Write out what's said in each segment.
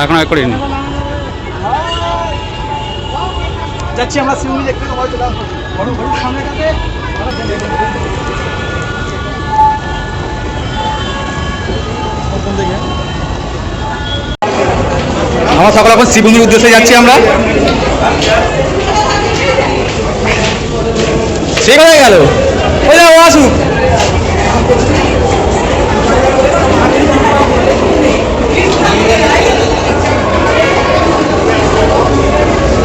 এখন এক করিনি যাচ্ছি আমরা সিউড়ি দেখতে সবাই চলে আসবো সামনে কাছে আমরা সকাল এখন শিবভূমির উদ্দেশ্যে যাচ্ছি আমরা সে কোথায় গেল ওই ও আসুক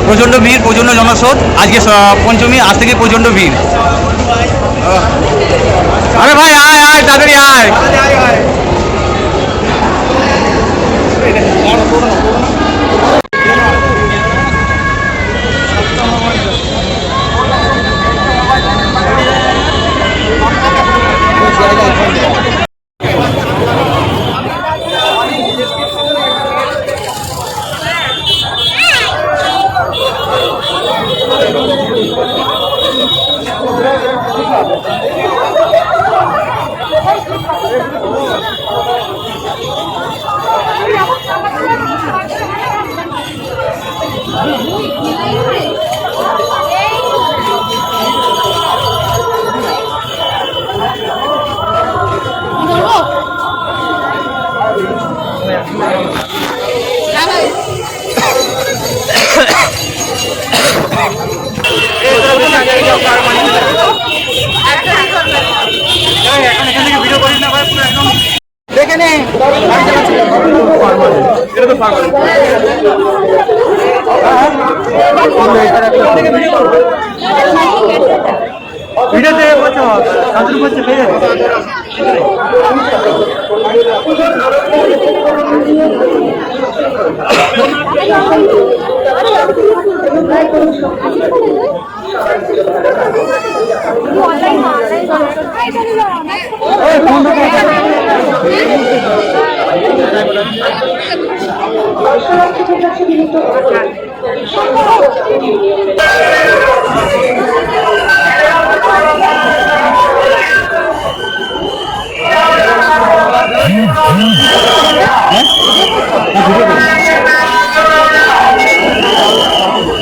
প্রচণ্ড ভিড় প্রচণ্ড জনস্রোত আজকে পঞ্চমী আজ থেকে প্রচণ্ড ভিড় আরে ভাই আয় আয় তাড়াতাড়ি আয় দেখে নে এটা তো পাগল ভিডিওতে বলছো শান্তনু বলছে পেয়ে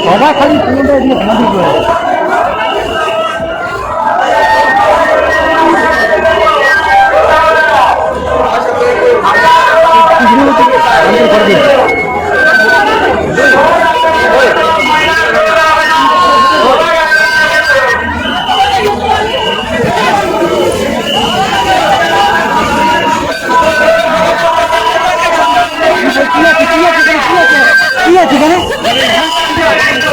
সবাই খালি ফোনটা দিয়ে বন্ধ করে जो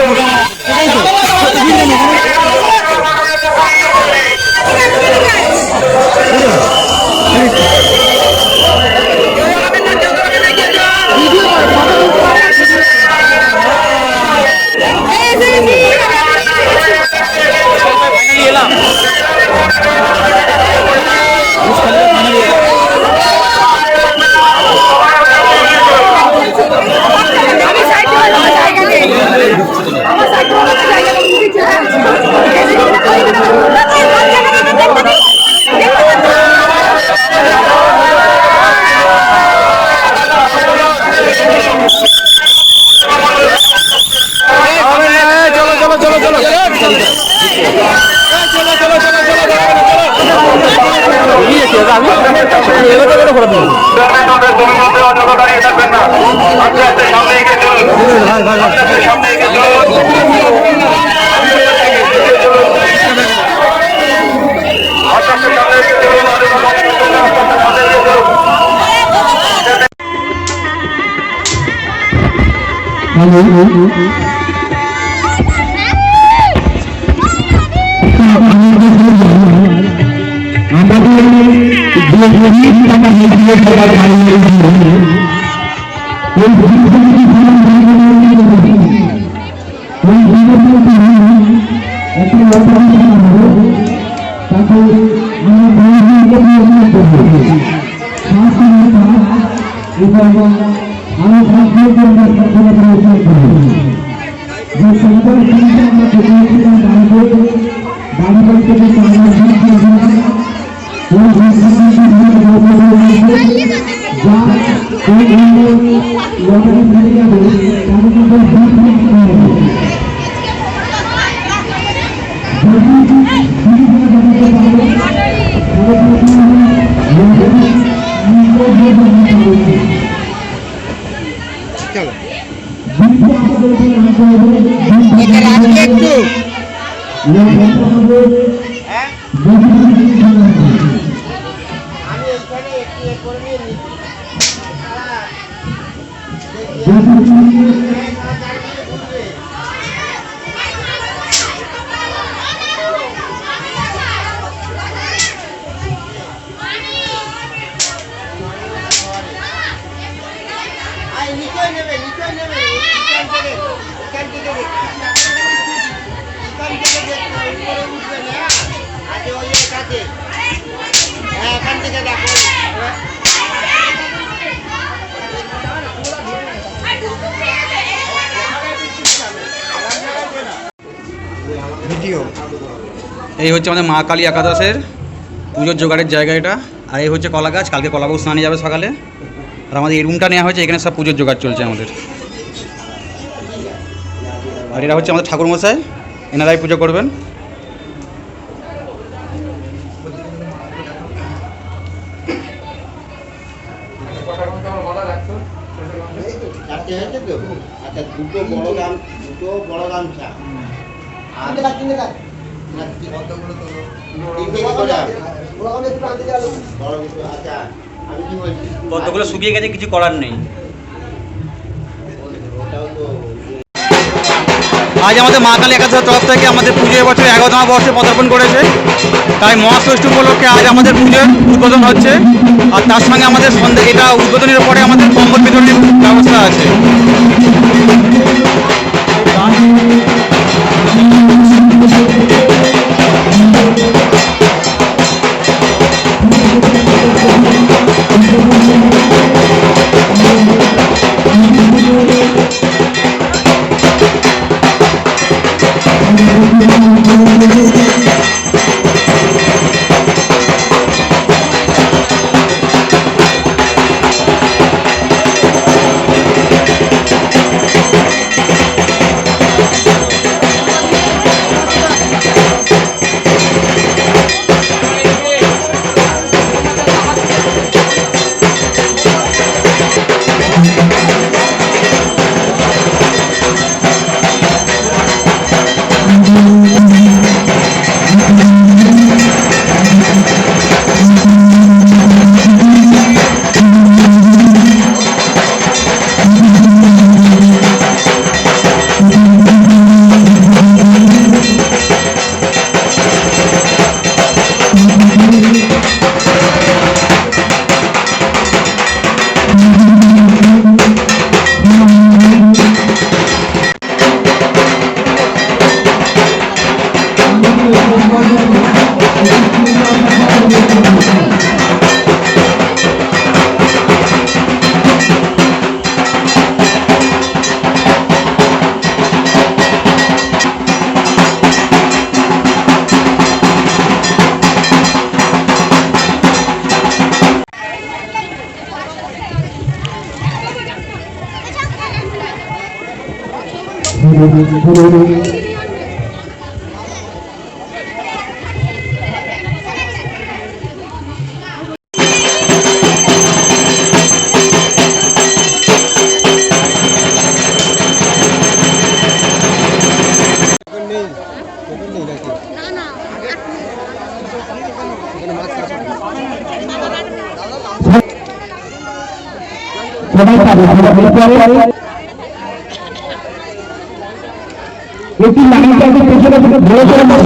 এই হচ্ছে আমাদের মা কালী একাদশের পুজোর জোগাড়ের জায়গা এটা। আর এই হচ্ছে কলা গাছ, কালকে কলা বউ স্নানে যাবে সকালে। আর আমাদের এই রুমটা নেওয়া হয়েছে, এখানে সব পুজোর জোগাড় চলছে আমাদের। আর এরা হচ্ছে আমাদের ঠাকুরমশাই, এনারাই পুজো করবেন। দুটো বড় গামছা পদ্মগুলো শুকিয়ে গেছে, কিছু করার নেই। আজ আমাদের মা কালী একাদশের তরফ থেকে আমাদের পুজো এবছর 11তম বর্ষে পদার্পণ করেছে। তাই মহাষষ্ঠী উপলক্ষে আজ আমাদের পুজোর উদ্বোধন হচ্ছে। আর তার সঙ্গে আমাদের সন্ধ্যে এটা উদ্বোধনের পরে আমাদের কম্বল বিতরণের ব্যবস্থা আছে।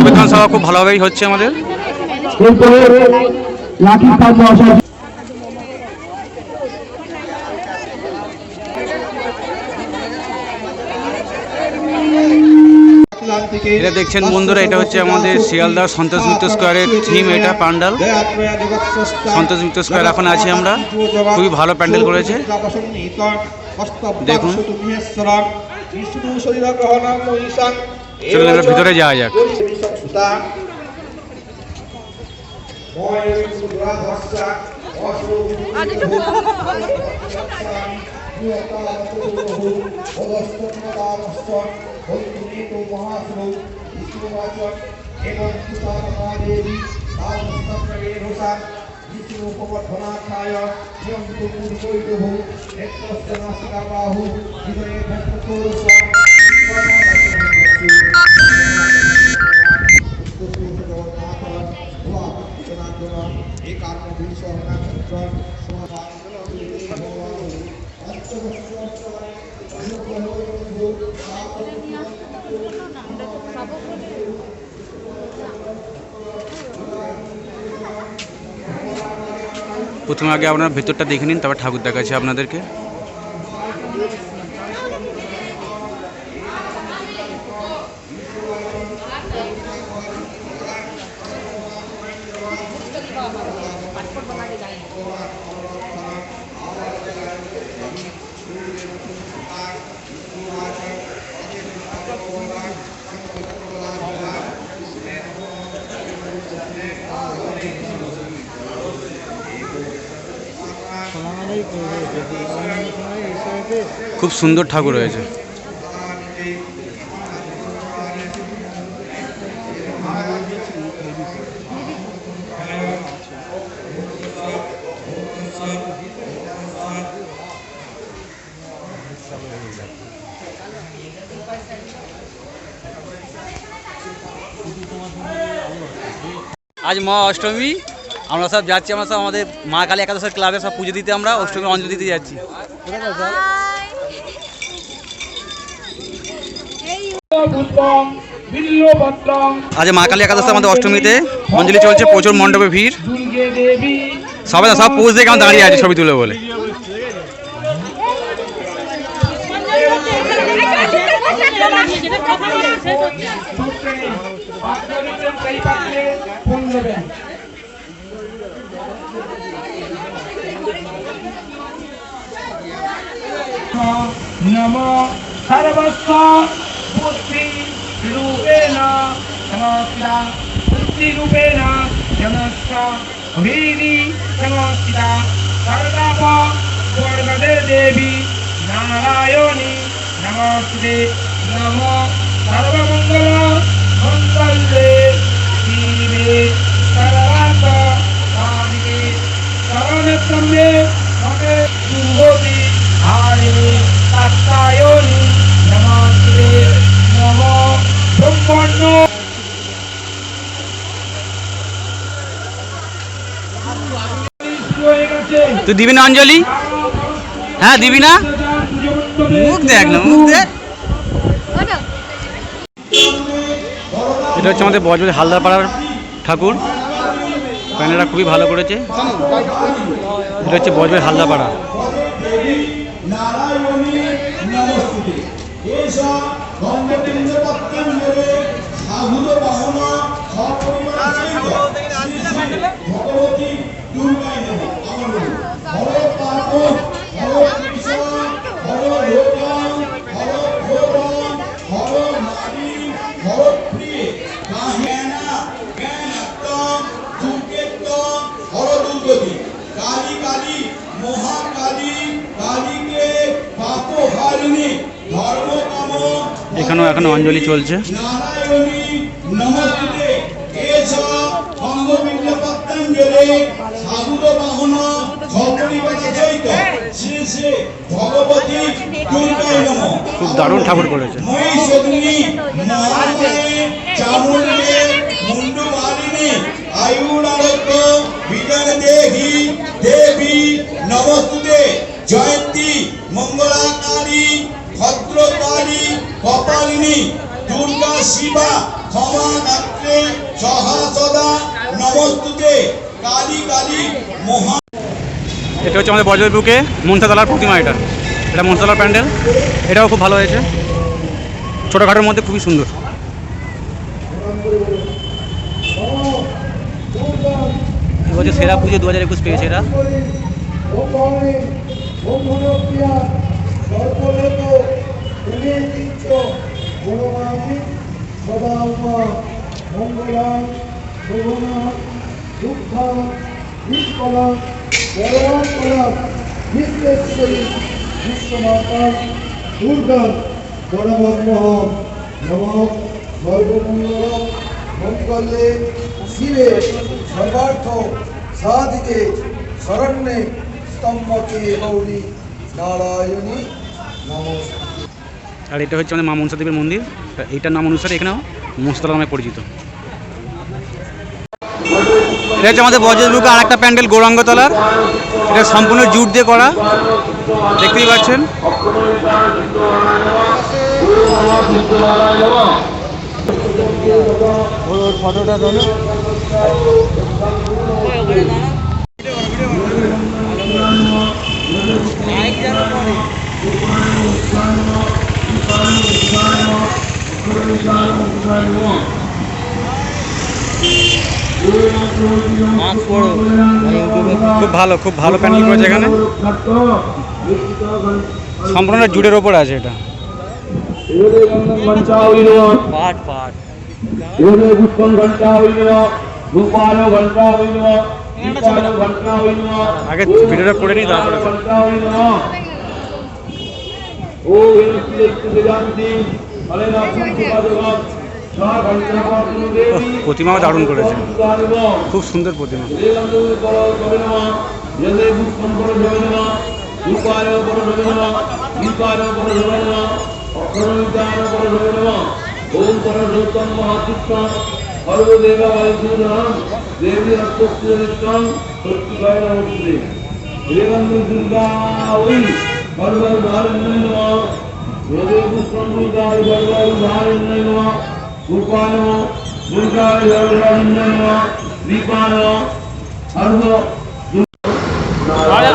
বিধান সভা খুব ভালোভাবেই হচ্ছে আমাদের। এটা দেখছেন বন্ধুরা, এটা হচ্ছে আমাদের শিয়ালদার সন্তোষ মিত্র স্কোয়ারের থিম। এটা প্যান্ডেল সন্তোষ মিত্র স্কোয়ার এখন আছি আমরা, খুবই ভালো প্যান্ডেল করেছে দেখুন। চলুন ভিতরে যাওয়া যাক। প্রথমে আগে আপনারা ভেতরটা দেখে নিন, তারপর ঠাকুর দেখাচ্ছি আপনাদেরকে। খুব সুন্দর ঠাকুর হয়েছে। আজ মা অষ্টমী, আমরা সব যাচ্ছি, আমরা সব আমাদের মা কালী একাদশের ক্লাবে সব পুজো দিতে, আমরা অষ্টমীর অঞ্জলি দিতে যাচ্ছি। আজ মা কালী একাদশে আমাদের অষ্টমীতে অঞ্জলি চলছে, প্রচুর মণ্ডপে ভিড়, সবাই সব পোজ দেখে আমার দাঁড়িয়ে আছে ছবি তুলে বলে। नमो सर्वस्व बुद्धि रूपेण समस्ता बुद्धि रूपेण जनस्व वीरि समस्ता सर्वप वर्गदे देवी नारायणी नमस्ते नमो सर्वमंगल मंगले शिवे सर्वार्थ साधिके शरणत्रम्ये ममे शुभोति हारिणी कात्यायनी नमस्ते नमो ब्रह्मण्य। তুই দিবি না অঞ্জলি? হ্যাঁ দিবি না? মুখ দেখ না, মুখ দেখ। এটা হচ্ছে আমাদের বজবজ হালদারপাড়ার ঠাকুর, প্যান্ডেলটা খুবই ভালো করেছে। এটা হচ্ছে বজবজ হালদারপাড়া। এখানেও এখন অঞ্জলি চলছে। খুব দারুণ ঠাকুর করেছে। জয়ন্তী মঙ্গলা কালী ভদ্রকালী কপালিনী দুর্গা শিবা ক্ষমা নাত্রে সহা সদা নমস্তুতে কালী কালী মহা। এটা হচ্ছে আমাদের বজবজ বুকে মনসাতলার প্রতিমা। এটা মনসাতলার প্যান্ডেল, এটাও খুব ভালো হয়েছে, ছোটোখাটোর মধ্যে খুবই সুন্দর। এবছর সেরা পুজো 2021 পেয়েছে এরা। দুঃখম নিষ্কলম পরম কলম বিশ্বেশ্বরী বিশ্বমাতা দুর্গা পরমহম নম সর্বমঙ্গল মঙ্গলে শিবে সর্বার্থ সাধিকে শরণ্যে স্তম্ভকে গৌরী নারায়ণী নমস্তে। আর এটা হচ্ছে আমাদের মা মনসা দেবীর মন্দির। এইটার নাম অনুসারে এখানেও মনসাতলা নামে পরিচিত। এটা হচ্ছে আমাদের বজ্রদুর্গা আর একটা প্যান্ডেল গৌরাঙ্গতলার। এটা সম্পূর্ণ জুট দিয়ে করা, দেখতেই পাচ্ছেন। ফটোটা ধরো। খুব ভালো প্যান্ডেল করেছে এখানে, সম্পূর্ণ জুটের ওপর আছে এটা। পাট পাট আগে ভিডিওটা করে নিই তারপরে। প্রতিমাও দারুণ করেছে, খুব সুন্দর প্রতিমা।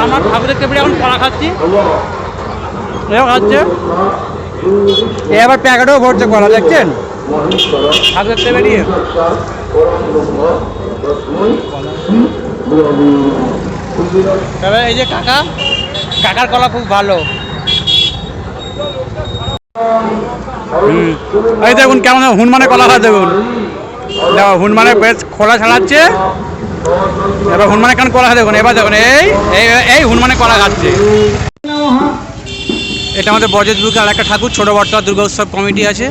আমার ঠাকুর দেখতে পেরে এখন কলা খাচ্ছি, খাচ্ছে এবার প্যাকেটও ভরছে কলা, দেখছেন ঠাকুর দেখতে বেরিয়ে। তবে এই যে কাকার কলা খুব ভালো। এই দেখুন কেমন হনুমানের কলা খাওয়া, দেখুন হনুমানের বেশ খোলা ছাড়াচ্ছে। এবার হনুমানের কেমন কলা দেখুন, এবার দেখুন এই হনুমানের কলা খাচ্ছে। এটা আমাদের বজ্রদুর্গা আর একটা ঠাকুর, ছোট বটতলা দুর্গা উৎসব কমিটি আছে।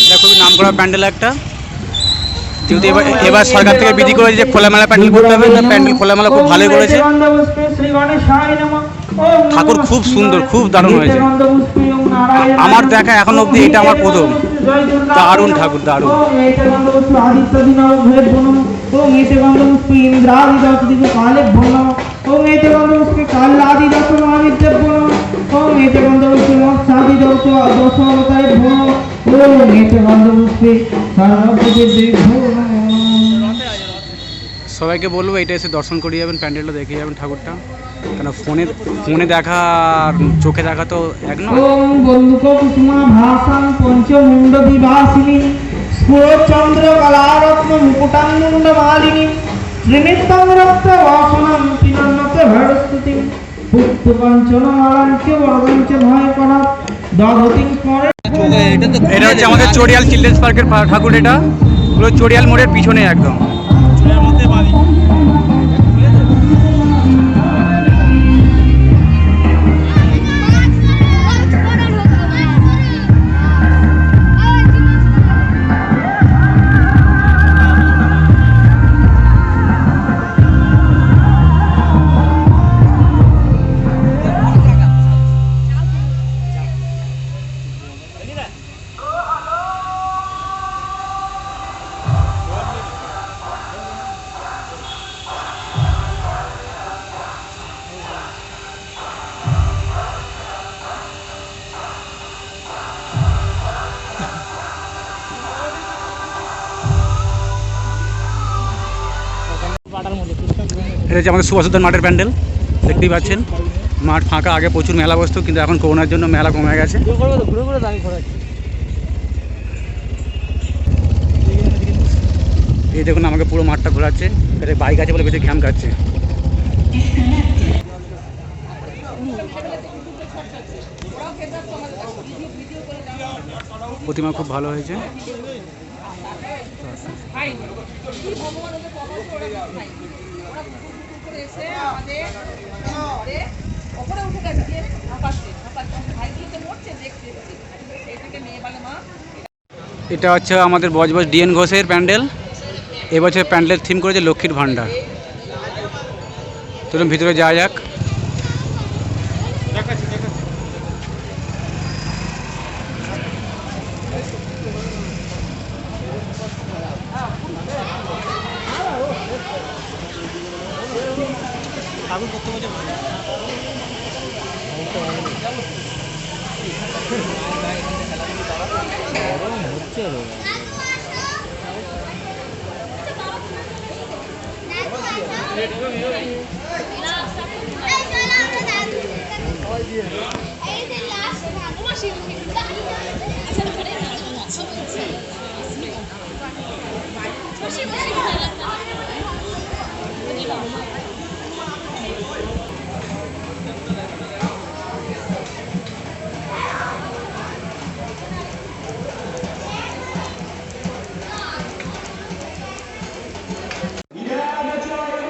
এটা খুবই নাম করা প্যান্ডেল একটা। যেহেতু এবার সরকার থেকে বিধি করেছে যে খোলামেলা প্যান্ডেল করতে হবে, প্যান্ডেল খোলামেলা খুব ভালোই করেছে। ঠাকুর খুব সুন্দর, খুব দারুণ হয়েছে। আমার দেখা এখন অবধি এটা আমার প্রথম। দারুণ ঠাকুর, দারুণ। সবাইকে বলবো এটা এসে দর্শন করে যাবেন, প্যান্ডেলটা দেখে যাবেন ঠাকুরটা, কেন ফোনে দেখা আর চোখে দেখা তো এক নয়। ওম বন্দুক কুসুমা ভাসান পঞ্চমুণ্ড বিভাসিনী স্ফুরচন্দ্র কলারত্ন মুকুটাঙ্গুণ্ড মালিনী ত্রিনিত্যং রক্ত বাসনম পিনন্নত ভরস্তুতি পুত্ত কাঞ্চন মালাঞ্চ বরদঞ্চ ভয় করা দধতিং স্মরে। এটা হচ্ছে আমাদের চড়িয়াল চিলড্রেন্স পার্কের ঠাকুর। এটা পুরো চড়িয়াল মোড়ের পিছনে একদম। এটা হচ্ছে আমাদের সুভাষোদ্যান মাঠের প্যান্ডেল, দেখতেই পাচ্ছেন। মাঠ ফাঁকা, আগে প্রচুর মেলা বসতো, কিন্তু এখন করোনার জন্য মেলা কমে গেছে। এই দেখুন আমাকে পুরো মাঠটা ঘোরাচ্ছে, এটা বাইক আছে বলে বেশি ঘ্যাম খাচ্ছে। প্রতিমা খুব ভালো হয়েছে। এটা হচ্ছে আমাদের বজবজ ডিএন ঘোষের প্যান্ডেল। এবছর প্যান্ডেলের থিম করেছে লক্ষ্মীর ভাণ্ডার। চলুন ভিতরে যাওয়া যাক।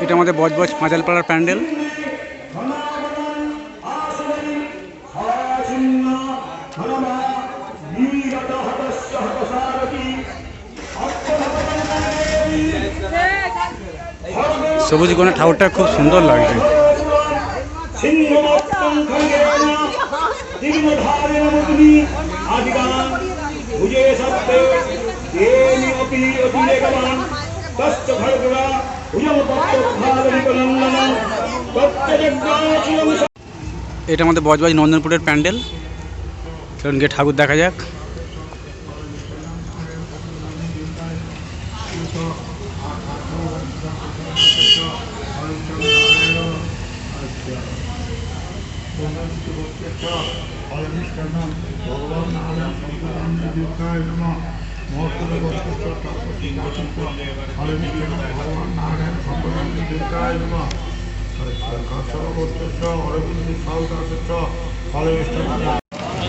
এটা আমাদের বজবজ পাঁচালপাড়ার প্যান্ডেল। সবুজ গণের ঠাকুরটা খুব সুন্দর লাগছে। এটা আমাদের বজবজ নন্দনপুরের প্যান্ডেল। চলুন গিয়ে ঠাকুর দেখা যাক।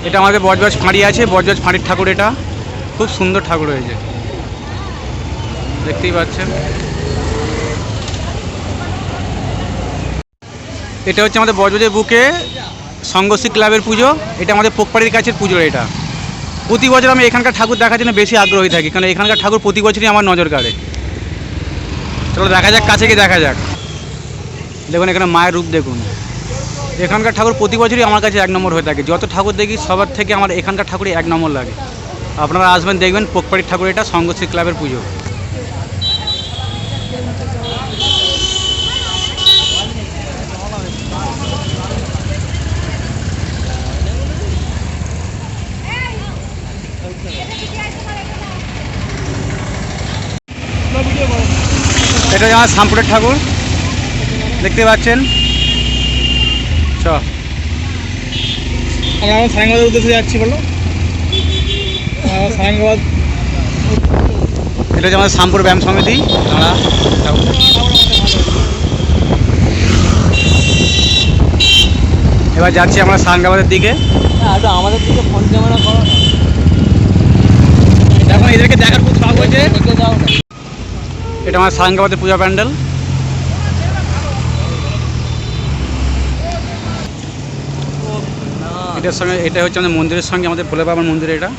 এটা আমাদের বজবজ ফাঁড়ি আছে, বজবজ ফাঁড়ির ঠাকুর। এটা খুব সুন্দর ঠাকুর হয়েছে, দেখতেই পাচ্ছেন। এটা হচ্ছে আমাদের বজবজের বুকে সংঘশ্রী ক্লাবের পুজো। এটা আমাদের পোকপাড়ির কাছের পুজো। এটা প্রতি বছর আমি এখানকার ঠাকুর দেখার জন্য বেশি আগ্রহী থাকি, কারণ এখানকার ঠাকুর প্রতি বছরই আমার নজর কাড়ে। চলো দেখা যাক, কাছে গিয়ে দেখা যাক। দেখুন এখানে মায়ের রূপ দেখুন। এখানকার ঠাকুর প্রতি বছরই আমার কাছে 1 নম্বর হয়ে থাকে। যত ঠাকুর দেখি সবার থেকে আমার এখানকার ঠাকুরই 1 নম্বর লাগে। আপনারা আসবেন, দেখবেন পোকপাড়ির ঠাকুর। এটা সংঘশ্রী ক্লাবের পুজো। এটা আমার শামপুরের ঠাকুর, দেখতে পাচ্ছেন। আমরা সারাঙ্গাবাদের উদ্দেশ্যে যাচ্ছি, বলো। সারাঙ্গাবাদ। এটা হচ্ছে আমাদের শামপুর ব্যায়াম সমিতি। আমরা এবার যাচ্ছি আমরা সারাঙ্গাবাদের দিকে। আমাদের দিকে ফোন ক্যামেরা করো, এখন এদেরকে দেখার খুব শখ হয়েছে। এটা আমার সারাঙ্গাবাদের পূজা প্যান্ডেল। এটার সঙ্গে এটা হচ্ছে আমাদের মন্দিরের সঙ্গে আমাদের ভোলে বাবার মন্দির। এটা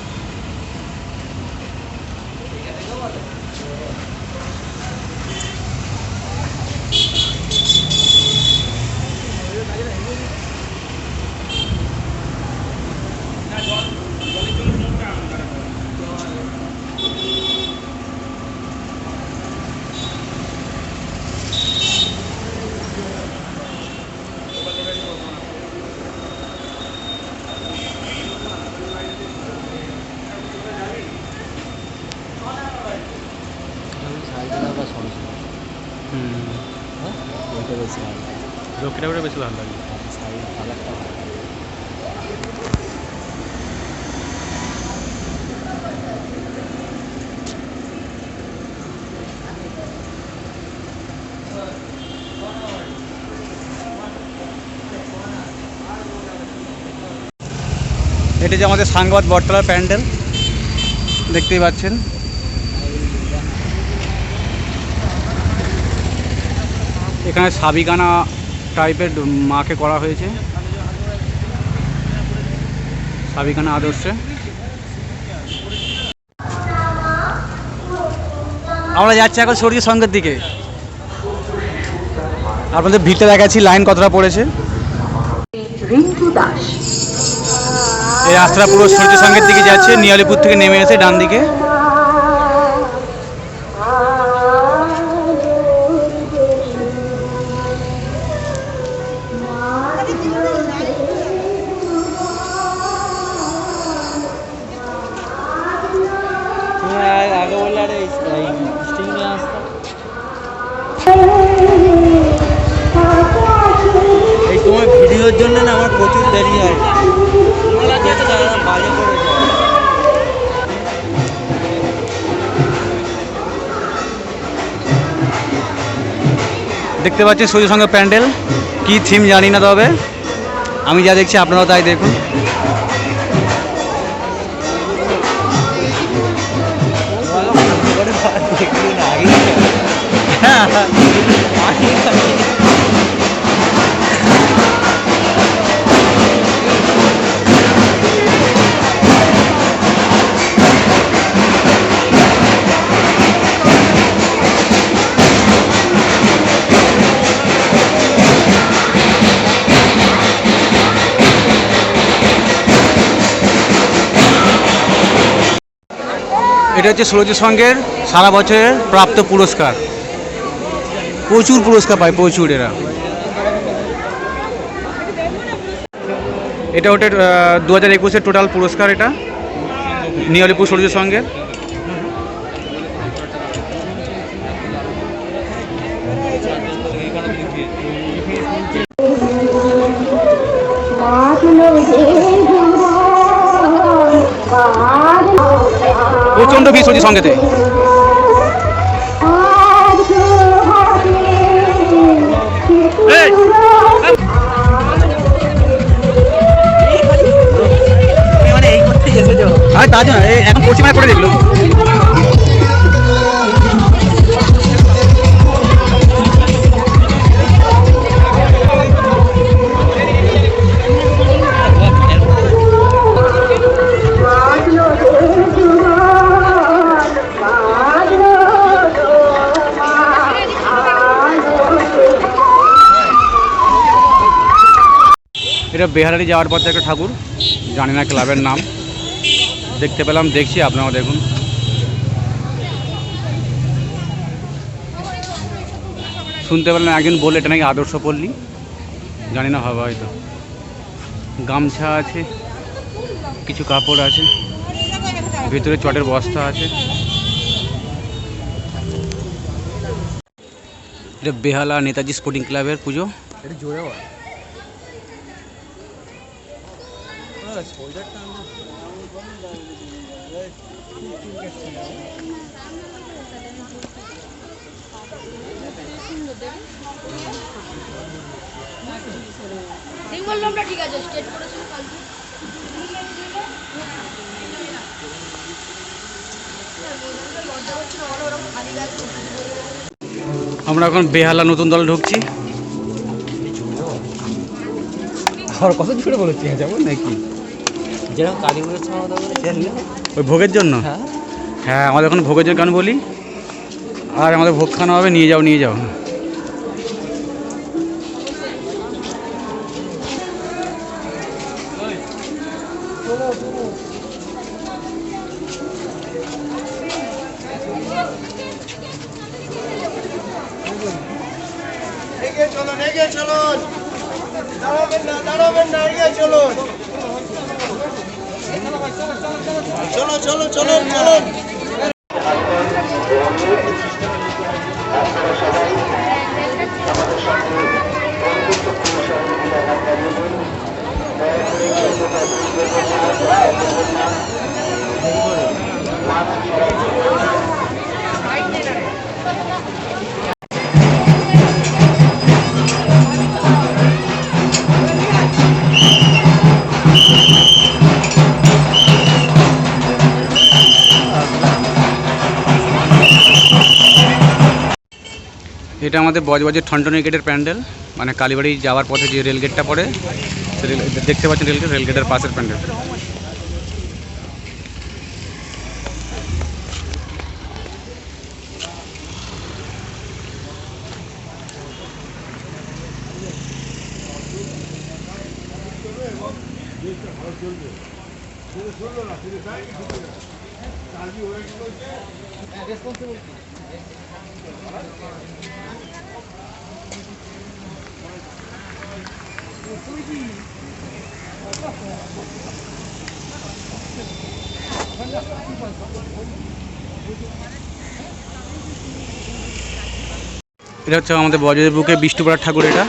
লক্ষ্মী ঠাকুরটা বেশি ভালো লাগে। এটা যে আমাদের সাংবাদ বটতলার প্যান্ডেল, দেখতেই পাচ্ছেন। এখানে সাবিকানা টাইপের মাকে করা হয়েছে, সাবিকানা আদর্শে। আমরা যাচ্ছি এখন সূর্য সঙ্গের দিকে। আপনাদের ভিড়টা দেখাচ্ছি, লাইন কতটা পড়েছে। এই রাস্তাটা পুরো সূর্য সঙ্গের দিকে যাচ্ছে, নিয়ালিপুর থেকে নেমে এসে ডান দিকে। এই তোমার ভিডিওর জন্য না আমার প্রচুর দেরি হয়। দেখতে পাচ্ছেন সূর্য সঙ্গে প্যান্ডেল, কি থিম জানি না, তবে আমি যা দেখছি আপনারাও তাই দেখুন। এটা হচ্ছে সূর্য সঙ্গের সারা বছরের প্রাপ্ত পুরস্কার, প্রচুর পুরস্কার পায়, প্রচুর। এটা ওটা 2021-এর টোটাল পুরস্কার, এটা নিয়ালিপুর সূর্য সঙ্গের। প্রচণ্ড ভিড় সূর্য সঙ্গেতে। তার জন্য এখন পশ্চিমায় করে দেখলো। এটা বেহারারি যাওয়ার পথে একটা ঠাকুর, জানি না ক্লাবের নাম, দেখতে পেলাম, দেখছি, আপনারাও দেখুন। শুনতে পেলাম একজন বলে এটা নাকি আদর্শ পল্লী, জানি না, হবে হয়তো। গামছা আছে, কিছু কাপড় আছে, ভিতরে চটের বস্তা আছে। এটা বেহালা নেতাজি স্পোর্টিং ক্লাবের পুজো। এটা জোরে ঠিক আছে, স্টেট করেছি কালকে। আমরা এখন বেহালা নতুন দল ঢুকছি। আর কত জোরে বলেছি যাবো নাকি, যেরকম কালীপুরের ওই ভোগের জন্য। হ্যাঁ, আমাদের এখন ভোগের জন্য কেন বলি, আর আমাদের ভোগ খাওয়ানো হবে, নিয়ে যাও নিয়ে যাও। চলো চলো চলো চলো। এটা আমাদের বজবজের ঠনটনি গেটের প্যান্ডেল, মানে কালীবাড়ি যাওয়ার পথে যে রেল গেটটা পড়ে, দেখতে পাচ্ছেন রেল গেটের পাশের প্যান্ডেল। এটা হচ্ছে আমাদের বজবজের বুকে বিষ্ণুপুরার ঠাকুর। এটা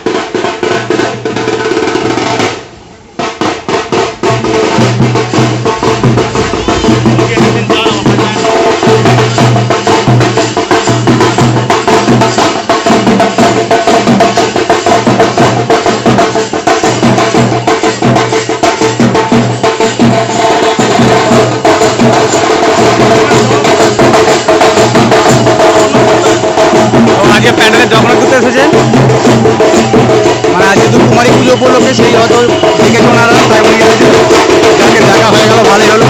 আজকে প্যান্ডেলের জগন্নাথ ঘুরতে এসেছে, মানে আজকে তো কুমারী পুজো উপলক্ষে, সেই হয়তো দেখেছে ওনারা, তাই উনি এসেছে। যাকে দেখা হয়ে গেল, ভালোই হলো।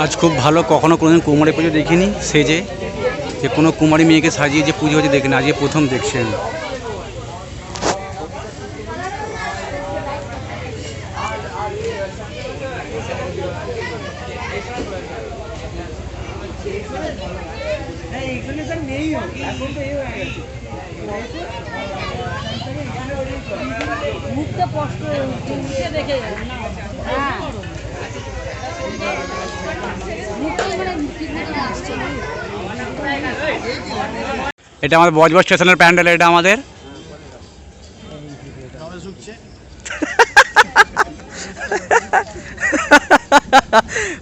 আজ খুব ভালো, কখনো কোনোদিন কুমারী পুজো দেখিনি সেজে, যে কোনো কুমারী মেয়েকে সাজিয়ে যে পুজো হচ্ছে দেখিনি, আজকে প্রথম দেখছেন। মুখটা কষ্ট মুখে দেখে হ্যাঁ এটা আমাদের বজবজ স্টেশনের প্যান্ডেল। এটা আমাদের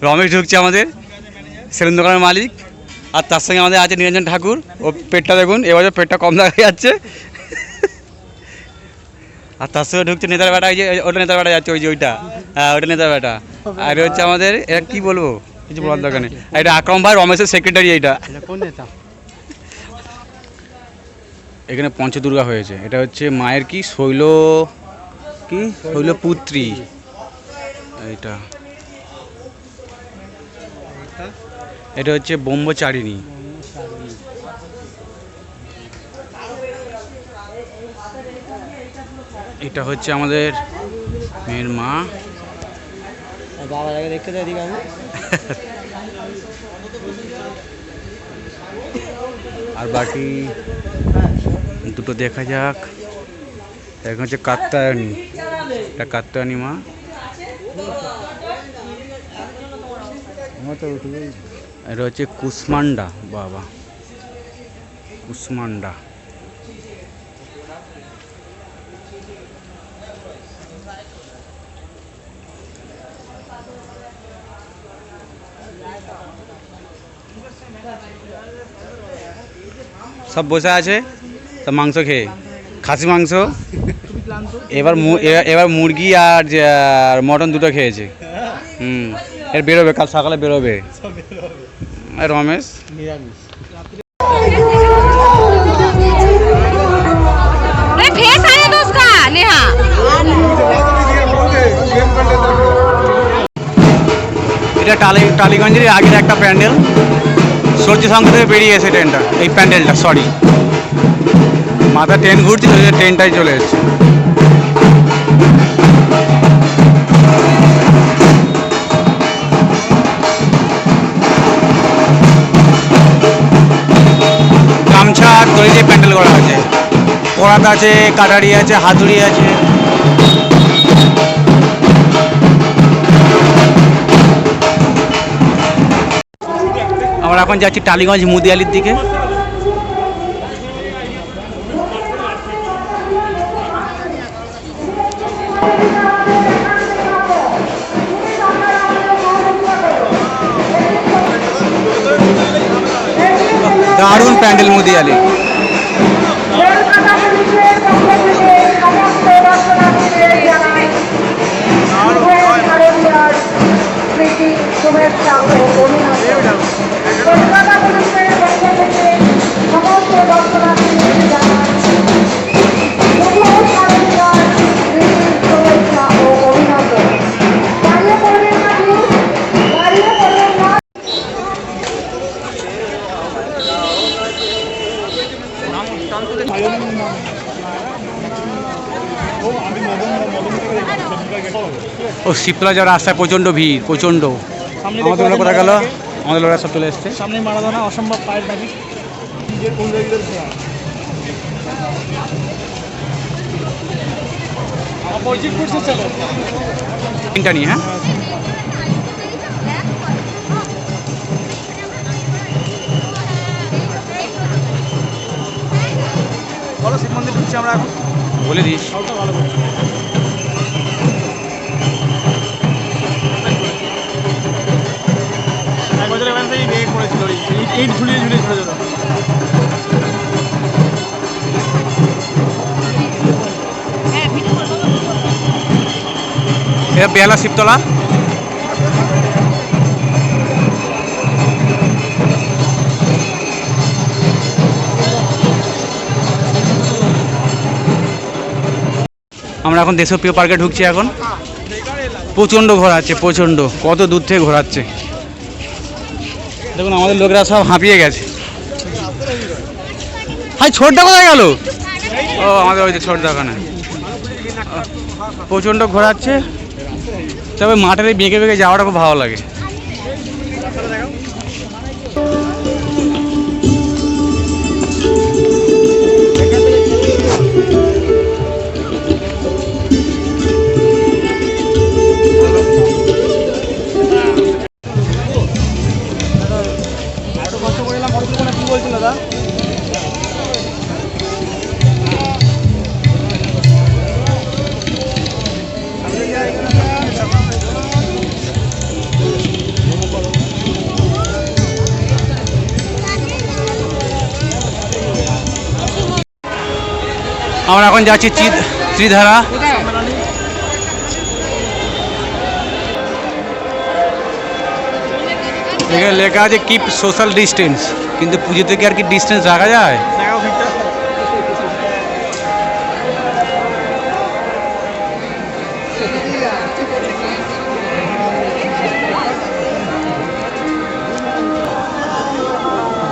রমেশ ঢুকছে, আমাদের সেলুন দোকানের মালিক, আর তার সঙ্গে আমাদের আছে নিরঞ্জন ঠাকুর। ও পেটটা দেখুন, এবছর পেটটা কম দেখা যাচ্ছে। আর তার সঙ্গে ঢুকছে নেতার বেটা, এই যে ওটা নেতার বেটা যাচ্ছে, ওই যে ওইটা, হ্যাঁ ওটা নেতার বেটা। আর হচ্ছে আমাদের, এটা কী বলবো, কিছু বলার দরকার নেই, এটা আকরম ভাই, রমেশের সেক্রেটারি। এইটা কোন নেতা? এখানে পঞ্চদুর্গা হয়েছে। এটা হচ্ছে মায়ের কি শৈলপুত্রী। এইটা এটা হচ্ছে ব্রহ্মচারিণী। এটা হচ্ছে আমাদের মেয়ের মা। বাবার আগে দেখতে তো এদিকে আমি। আর বাকি দুটো দেখা যাক। এখন হচ্ছে কাত্যায়নী, এটা কাত্যায়নী মা। এটা হচ্ছে কুষ্মান্ডা বাবা, কুষ্মান্ডা। সব বসে আছে তো মাংস খেয়ে, খাসি মাংস। এবার মুরগি আর মটন দুটো খেয়েছে। এর বেরোবে, কাল সকালে বেরোবে। রমেশ নিরামিষ। এটা টালিগঞ্জের আগের একটা প্যান্ডেল, সূর্য সংঘ থেকে বেরিয়ে এসে ট্রেনটা, এই প্যান্ডেলটা, সরি মাথা ট্রেন ঘুরছিল, ট্রেনটাই চলে এসেছে। গামছা ধরে যে প্যান্ডেল করা আছে, পরাত আছে, কাটারি আছে, হাতুড়ি আছে। আমরা এখন যাচ্ছি টালিগঞ্জ মুদিয়ালির দিকে। প্যান্ডেল মুদিয়ালি। কলকাতা পুলিশের পক্ষ থেকে সমস্ত দর্শনার্থীদের জানাই শারদীয়ার প্রীতি শুভেচ্ছা ও অভিনন্দন। কলকাতা পুলিশের পক্ষ থেকে সমস্ত দর্শনার্থীদের জানাই শারদীয়ার প্রীতি শুভেচ্ছা ও অভিনন্দন। দাঁড়িয়ে পড়বেন না প্লিজ, দাঁড়িয়ে পড়বেন না। ও শিবতলা যাওয়ার রাস্তায় প্রচণ্ড ভিড়, প্রচণ্ড। সামনে আমাদের লোক কোথায় গেল? আমাদের লোকরা সব চলে এসছে। সামনে মারাদোনা অসম্ভব পায়ের দাবি নিজের কোন জায়গায় অপোজিট করছে চলো তিনটা নিয়ে, হ্যাঁ বলো শিব মন্দির ঢুকছি আমরা এখন বলে দিস। সবটা ভালো করে এক বছর এখান থেকে বেগ পড়েছিল ইট ঝুলিয়ে ঝুলিয়ে ছোটো ছোটো এটা বেহালা শিবতলা। আমরা এখন দেশপ্রিয় পার্কে ঢুকছি। এখন প্রচণ্ড ঘোরাচ্ছে, প্রচণ্ড, কত দূর থেকে ঘোরাচ্ছে দেখুন। আমাদের লোকেরা সব হাঁপিয়ে গেছে। হাই ছোটটা কোথায় গেল? ও আমাদের ওই যে ছোটটা ওখানে প্রচণ্ড ঘোরাচ্ছে। তবে মাঠের এই বেঁকে বেঁকে যাওয়াটা খুব ভালো লাগে। এত কষ্ট করে এলাম ফটো তুলবো না, কি বলছিল দাদা? আমরা এখন যাচ্ছি ত্রিধারা। এখানে লেখা আছে কিপ সোশ্যাল ডিস্টেন্স, কিন্তু পুজো থেকে আর কি ডিস্টেন্স রাখা যায়? দেখাও ভিড়টা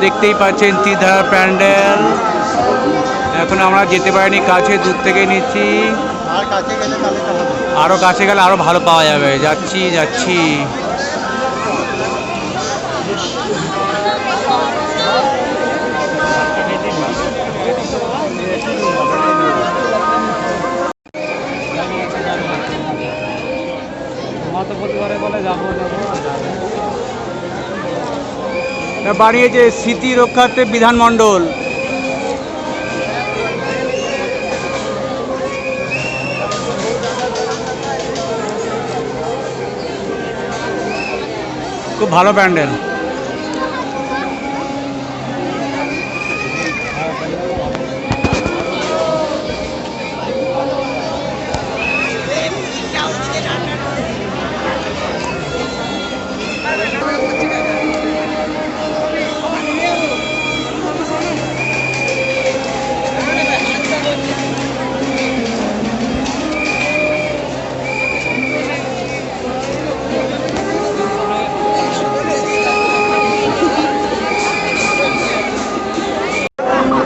দেখতেই পাচ্ছেন ত্রিধারা প্যান্ডেল। এখন আমরা যেতে পারিনি, কাছে দূর থেকে নিচ্ছি। আরও কাছে গেলে আরও ভালো পাওয়া যাবে। যাচ্ছি যাচ্ছি। বানিয়েছে স্মৃতি রক্ষার্থে বিধানমণ্ডল। খুব ভালো প্যান্ডেল।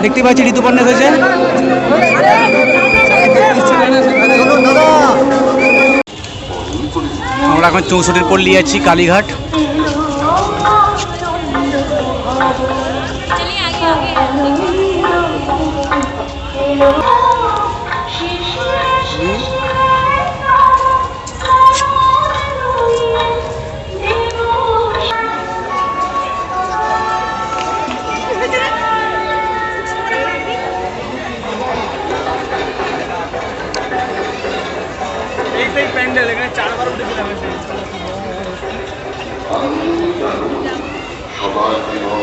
দেখতে পাচ্ছি ঋতুপর্ণা এসেছে। আমরা এখন 64 পল্লী যাচ্ছি, কালীঘাট। এইটাই প্যান্ডেল, এখানে 4 বার উঠেছিলাম। সবার জীবন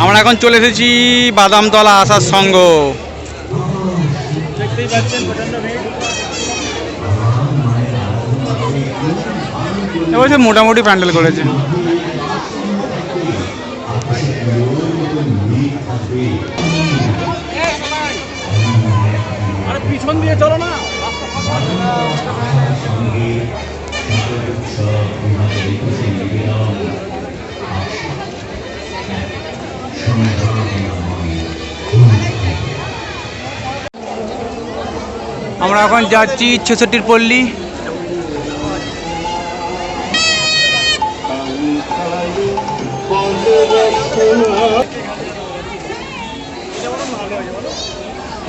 আমরা এখন চলে এসেছি বাদামতলা আসার সঙ্গ। দেখতেই পাচ্ছেন প্রচন্ড ভিড়। এবছর মোটামুটি প্যান্ডেল করেছে। আরে পিছন দিয়ে চলো না। আমরা এখন যাচ্ছি ৬৬ পল্লী।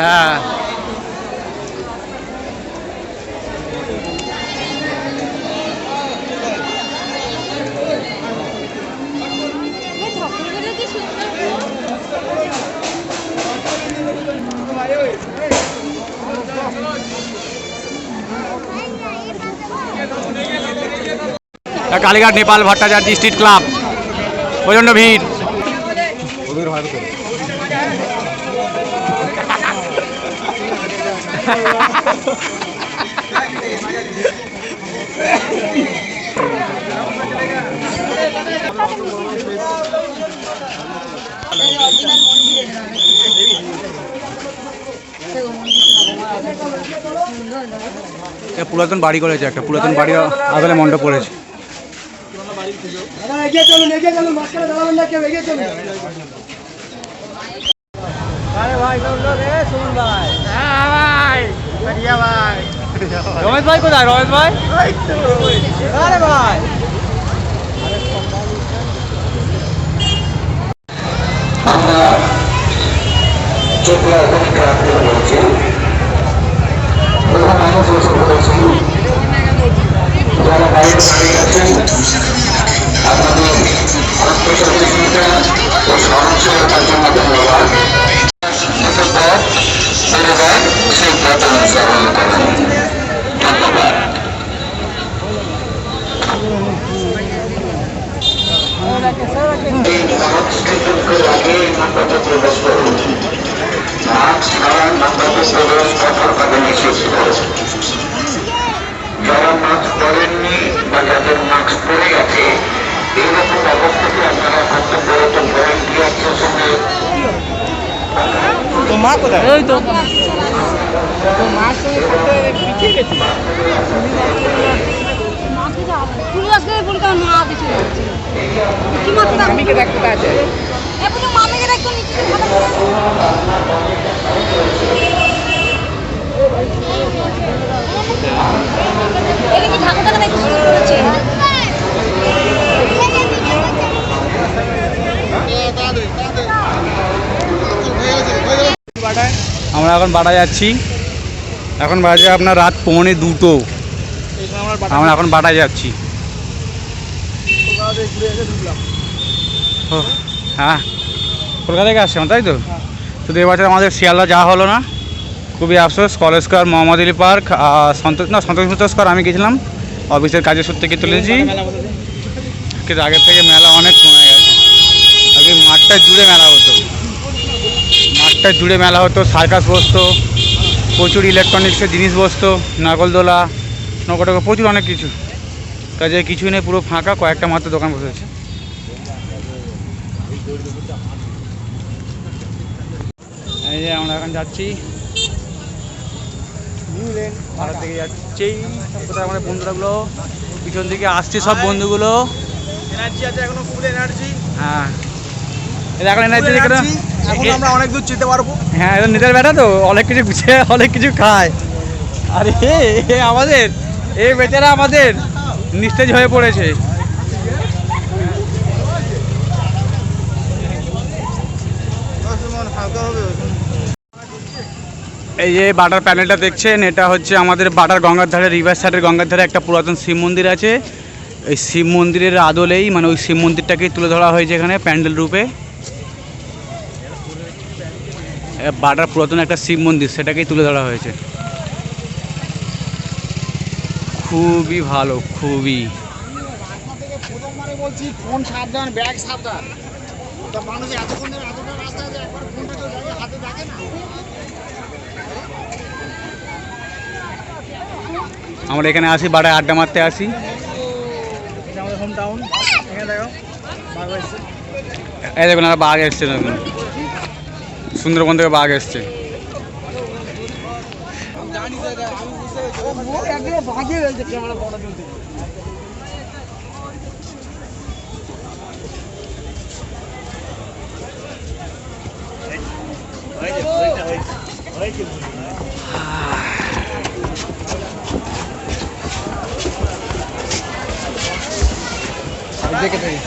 হ্যাঁ কালীঘাট নেপাল ভট্টাচার্য স্ট্রিট ক্লাব, প্রচণ্ড ভিড়। পুরাতন বাড়ি করেছে, একটা পুরাতন বাড়ি আদলে মণ্ডপ করেছে। এগিয়ে চলুন, এগিয়ে চলুন, মাঝখানে দাঁড়াবেন না কেউ, এগিয়ে চলুন। আরে ভাই রে সুমন ভাই। হ্যাঁ ভাই बढ़िया ভাই। রমেশ ভাই কোথায়? রমেশ ভাই আরে ভাই যারা মাস্ক পরেননি বা যাদের মাস্ক পরে গেছে এইরকম অবস্থাতে আপনারা কর্তব্যরত ভলেন্টিয়ারদের সঙ্গে তো মা কোথায়? ওই তো মার সঙ্গে পিছিয়ে গেছি। মাকে যাও তুই আজকে বলতে মা কিছু যাচ্ছে কি মাকে মামিকে দেখতে আছে এখন মামিকে দেখতে নিচে এটা কি ঠাকুরটা দেখতে শুরু করেছে। আমরা এখন বাড়া যাচ্ছি। এখন বাজে আপনার রাত 1:45। আমরা এখন বাড়া যাচ্ছি। ও হ্যাঁ, কলকাতা থেকে আসছিলাম তাই তো। শুধু এবছর আমাদের শিয়ালদা যাওয়া হলো না, খুবই আফসোস। College Square, Mohammad Ali Park, Santosh Square আমি গেছিলাম, অফিসের কাজের সূত্রে গিয়ে তুলেছি। কিন্তু আগের থেকে মেলা অনেক কমে গেছে। আগে মাঠটা জুড়ে মেলা হতো, মাঠটা জুড়ে মেলা হতো, সার্কাস বসতো, প্রচুর ইলেকট্রনিক্সের জিনিস বসতো, নাগলদোলা, নৌকো, প্রচুর অনেক কিছু। কাজে কিছুই নেই, পুরো ফাঁকা, কয়েকটা মাত্র দোকান বসেছে। এই যে আমরা এখন যাচ্ছি, ভাড়া থেকে যাচ্ছি। কোথায় আমাদের বন্ধুরাগুলো পিছন থেকে আসছে, সব বন্ধুগুলো। এনার্জি আছে এখনো, ফুল এনার্জি। হ্যাঁ এখন এনার্জি, এখন আমরা অনেক দূর যেতে পারবো। হ্যাঁ এটা নিজের বেটা তো, অনেক কিছু গুছিয়ে অনেক কিছু খায়। আরে আমাদের এই বেচারা আমাদের নিস্তেজ হয়ে পড়েছে। এই যে বাটার প্যানেলটা দেখছেন, এটা হচ্ছে আমাদের বাটার গঙ্গার ধারে, রিভার সাইডের গঙ্গার ধারে একটা পুরাতন শিব মন্দির আছে। এই শিব মন্দিরের আদলেই মানে ওই শিব মন্দিরটাকেই তুলে ধরা হয়েছে এখানে প্যান্ডেল রূপে। বাটার পুরাতন একটা শিব মন্দির, সেটাকেই তুলে ধরা হয়েছে। খুবই ভালো, খুবই। বলছি ফোন সাবধান, ব্যাগ সাবধান। মানুষ এতক্ষণ ধরে এতটা রাস্তা আছে, একবার ফোনটা হাতে দেখে না। আমরা এখানে আসি, বাড়ায় আড্ডা মারতে আসি। এটা আমাদের হোম টাউন। এখানে দেখো বাঘ এসছে। এই দেখুন একটা বাঘ এসছে, দেখুন সুন্দরবন থেকে বাঘ এসছে। বাঘে রয়েছে ক্যামেরা বড় চলছে। দেখে থাকি।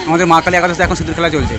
আমাদের মা কালী একাদশে এখন সিঁদুর খেলা চলছে।